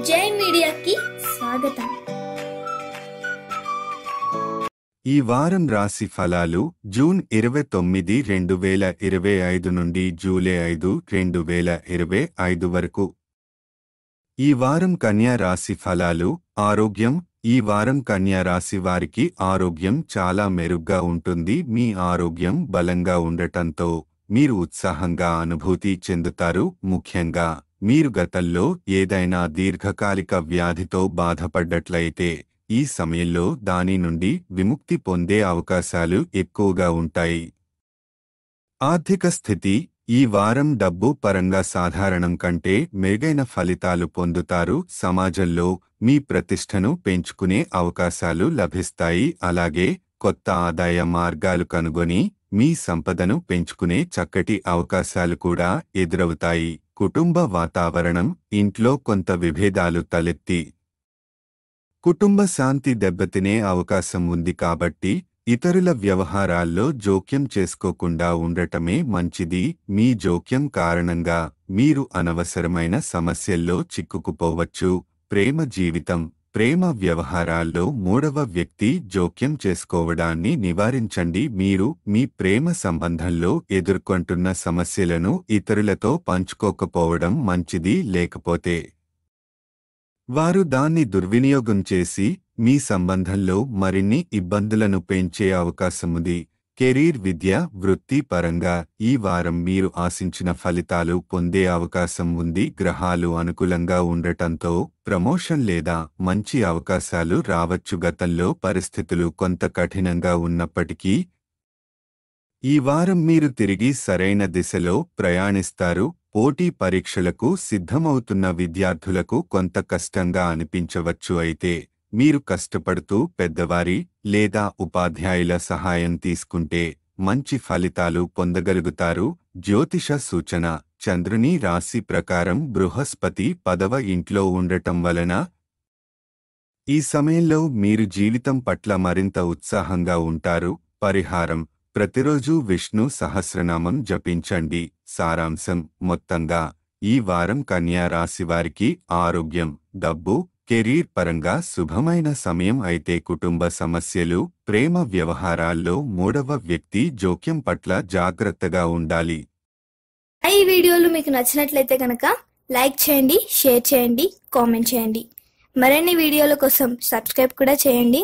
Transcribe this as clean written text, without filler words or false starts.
జై మీడియాకి స్వాగతం. ఈ వారం రాశి ఫలాలు జూన్ 29, 2025 నుండి జూలై 5, 2025 వరకు. ఈ వారం కన్యా రాశి ఫలాలు. ఆరోగ్యం. ఈ వారం కన్యా రాశి వారికి ఆరోగ్యం చాలా మెరుగ్గా ఉంటుంది. మీ ఆరోగ్యం బలంగా ఉండటంతో మీరు ఉత్సాహంగా అనుభూతి చెందుతారు. ముఖ్యంగా మీరు గతంలో ఏదైనా దీర్ఘకాలిక వ్యాధితో బాధపడ్డట్లయితే ఈ సమయంలో దాని నుండి విముక్తి పొందే అవకాశాలు ఎక్కువగా ఉంటాయి. ఆర్థిక స్థితి. ఈ వారం డబ్బు పరంగా సాధారణం కంటే మెరుగైన ఫలితాలు పొందుతారు. సమాజంలో మీ ప్రతిష్టను పెంచుకునే అవకాశాలు లభిస్తాయి. అలాగే కొత్త ఆదాయ మార్గాలు కనుగొని మీ సంపదను పెంచుకునే చక్కటి అవకాశాలు కూడా ఎదురవుతాయి. కుటుంబ వాతావరణం. ఇంట్లో కొంత విభేదాలు తలెత్తి కుటుంబ శాంతి దెబ్బతినే అవకాశం ఉంది కాబట్టి ఇతరుల వ్యవహారాల్లో జోక్యం చేసుకోకుండా ఉండటమే మంచిది. మీ జోక్యం కారణంగా మీరు అనవసరమైన సమస్యల్లో చిక్కుకుపోవచ్చు. ప్రేమ జీవితం. ప్రేమ వ్యవహారాల్లో మూడవ వ్యక్తి జోక్యం చేసుకోవడాన్ని నివారించండి. మీరు మీ ప్రేమ సంబంధంలో ఎదుర్కొంటున్న సమస్యలను ఇతరులతో పంచుకోకపోవడం మంచిది. లేకపోతే వారు దాన్ని దుర్వినియోగం చేసి మీ సంబంధంలో మరిన్ని ఇబ్బందులను పెంచే అవకాశముంది. కెరీర్. విద్య, వృత్తి పరంగా ఈ వారం మీరు ఆశించిన ఫలితాలు పొందే అవకాశం ఉంది. గ్రహాలు అనుకూలంగా ఉండటంతో ప్రమోషన్ లేదా మంచి అవకాశాలు రావచ్చు. గతంలో పరిస్థితులు కొంత కఠినంగా ఉన్నప్పటికీ ఈ వారం మీరు తిరిగి సరైన దిశలో ప్రయాణిస్తారు. పోటీ పరీక్షలకు సిద్ధమవుతున్న విద్యార్థులకు కొంత కష్టంగా అనిపించవచ్చు. అయితే మీరు కష్టపడుతూ పెద్దవారి లేదా ఉపాధ్యాయుల సహాయం తీసుకుంటే మంచి ఫలితాలు పొందగలుగుతారు. జ్యోతిష సూచన. చంద్రుని రాశి ప్రకారం బృహస్పతి 10వ ఇంట్లో ఉండటం వలన ఈ సమయంలో మీరు జీవితం పట్ల మరింత ఉత్సాహంగా ఉంటారు. పరిహారం. ప్రతిరోజు విష్ణు సహస్రనామం జపించండి. సారాంశం. మొత్తంగా ఈ వారం కన్యా రాశివారికి ఆరోగ్యం, డబ్బు, కెరీర్ పరంగా శుభమైన సమయం. అయితే కుటుంబ సమస్యలు, ప్రేమ వ్యవహారాల్లో మూడవ వ్యక్తి జోక్యం పట్ల జాగ్రత్తగా ఉండాలి. ఈ వీడియోలు మీకు నచ్చినట్లయితే కనుక లైక్ చేయండి, షేర్ చేయండి, కామెంట్ చేయండి. మరిన్ని వీడియోల కోసం సబ్స్క్రైబ్ కూడా చేయండి.